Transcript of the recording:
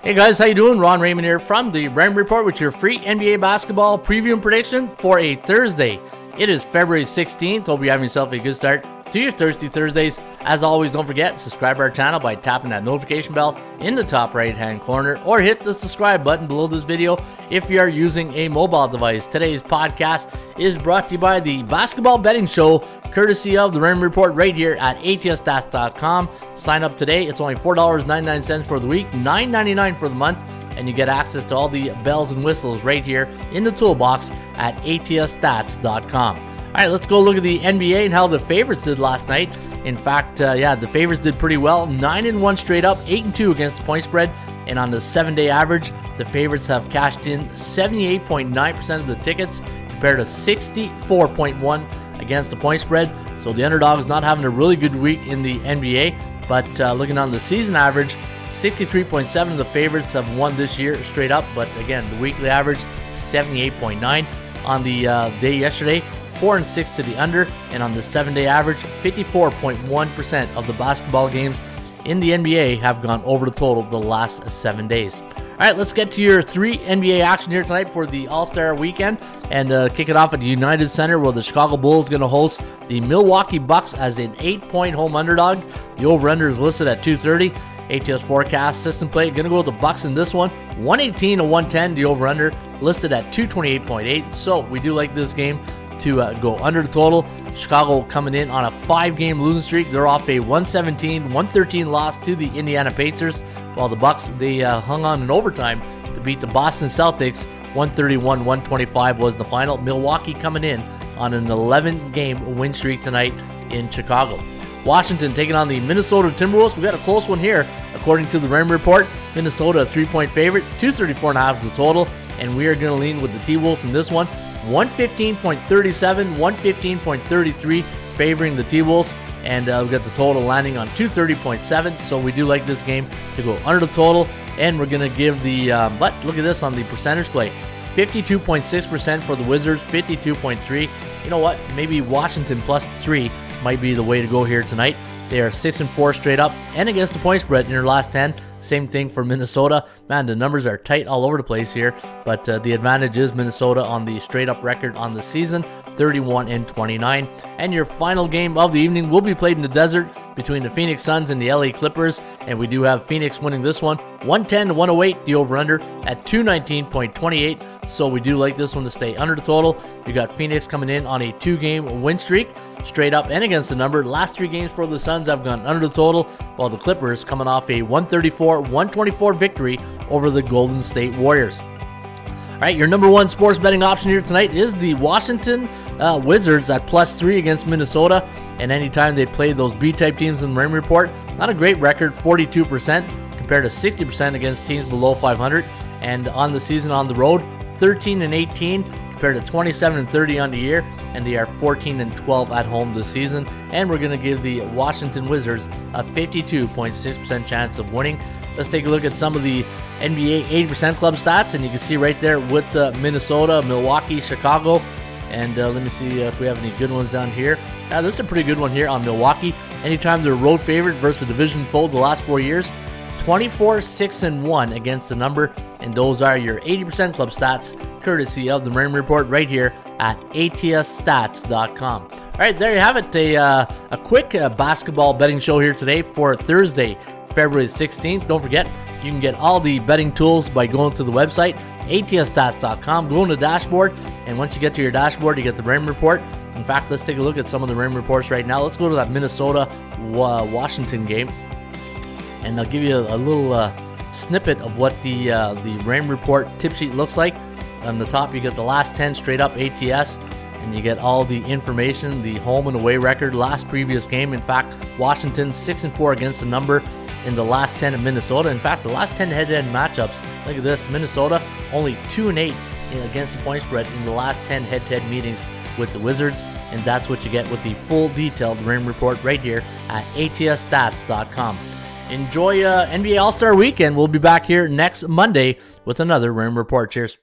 Hey guys, how you doing? Ron Raymond here from the Raymond Report with your free NBA basketball preview and prediction for a Thursday. It is February 16th. Hope you're having yourself a good start to your Thirsty Thursdays. As always, don't forget, subscribe to our channel by tapping that notification bell in the top right hand corner, or hit the subscribe button below this video if you are using a mobile device. Today's podcast is brought to you by the Basketball Betting Show, courtesy of the Raymond Report right here at ATSStats.com. Sign up today. It's only $4.99 for the week, $9.99 for the month, and you get access to all the bells and whistles right here in the toolbox at ATSStats.com. All right, let's go look at the NBA and how the favorites did last night. In fact, the favorites did pretty well. 9-1 straight up, 8-2 against the point spread. And on the 7-day average, the favorites have cashed in 78.9% of the tickets compared to 64.1% against the point spread. So the underdogs not having a really good week in the NBA. But looking on the season average, 63.7% of the favorites have won this year straight up. But again, the weekly average, 78.9%. On the day yesterday, 4-6 to the under, and on the 7-day average, 54.1% of the basketball games in the NBA have gone over the total the last 7 days. All right, let's get to your 3 NBA action here tonight for the All-Star Weekend, and kick it off at the United Center, where the Chicago Bulls going to host the Milwaukee Bucks as an 8-point home underdog. The over-under is listed at 230. ATS forecast system play going to go with the Bucks in this one, 118 to 110. The over-under listed at 228.8. So we do like this game to go under the total. Chicago coming in on a 5-game losing streak. They're off a 117-113 loss to the Indiana Pacers, while the Bucks, they hung on in overtime to beat the Boston Celtics. 131-125 was the final. Milwaukee coming in on an 11-game win streak tonight in Chicago. Washington taking on the Minnesota Timberwolves. We got a close one here. According to the Raymond Report, Minnesota a 3-point favorite, 234.5 is the total, and we are going to lean with the T-Wolves in this one. 115.37, 115.33 favoring the T-Wolves, and we've got the total landing on 230.7, so we do like this game to go under the total, and we're going to give the, but look at this on the percentage play, 52.6% for the Wizards, 52.3. You know what, maybe Washington plus 3 might be the way to go here tonight. They are 6-4 straight up and against the point spread in their last 10. Same thing for Minnesota. Man, the numbers are tight all over the place here, but the advantage is Minnesota on the straight up record on the season, 31-29. And your final game of the evening will be played in the desert between the Phoenix Suns and the LA Clippers, and we do have Phoenix winning this one, 110 to 108, the over-under at 219.28. So we do like this one to stay under the total. You got Phoenix coming in on a 2-game win streak, straight up and against the number. Last 3 games for the Suns have gone under the total, while the Clippers coming off a 134-124 victory over the Golden State Warriors. All right, your number 1 sports betting option here tonight is the Washington Wizards at +3 against Minnesota. And anytime they play those B-type teams in the Raymond Report, not a great record, 42% compared to 60% against teams below 500. And on the season on the road, 13-18 compared to 27-30 on the year, and they are 14-12 at home this season. And we're going to give the Washington Wizards a 52.6% chance of winning. Let's take a look at some of the NBA 80% club stats, and you can see right there with Minnesota, Milwaukee, Chicago, and let me see if we have any good ones down here. This is a pretty good one here on Milwaukee. Anytime they're road favorite versus a division foe the last 4 years, 24-6-1 against the number, and those are your 80% club stats, courtesy of the Raymond Report right here at ATSStats.com. All right, there you have it, a quick basketball betting show here today for Thursday, February 16th. Don't forget, you can get all the betting tools by going to the website, ATSStats.com, go on the dashboard, and once you get to your dashboard, you get the Raymond Report. In fact, let's take a look at some of the Raymond Reports right now. Let's go to that Minnesota-Washington game, and I'll give you a little snippet of what the Raymond Report tip sheet looks like. On the top, you get the last 10 straight up ATS, and you get all the information, the home and away record, last previous game. In fact, Washington 6-4 against the number in the last 10 of Minnesota. In fact, the last 10 head-to-head matchups, look at this, Minnesota only 2-8 against the point spread in the last 10 head-to-head meetings with the Wizards, and that's what you get with the full detailed Raymond Report right here at ATSStats.com. Enjoy NBA All-Star Weekend. We'll be back here next Monday with another Raymond Report. Cheers.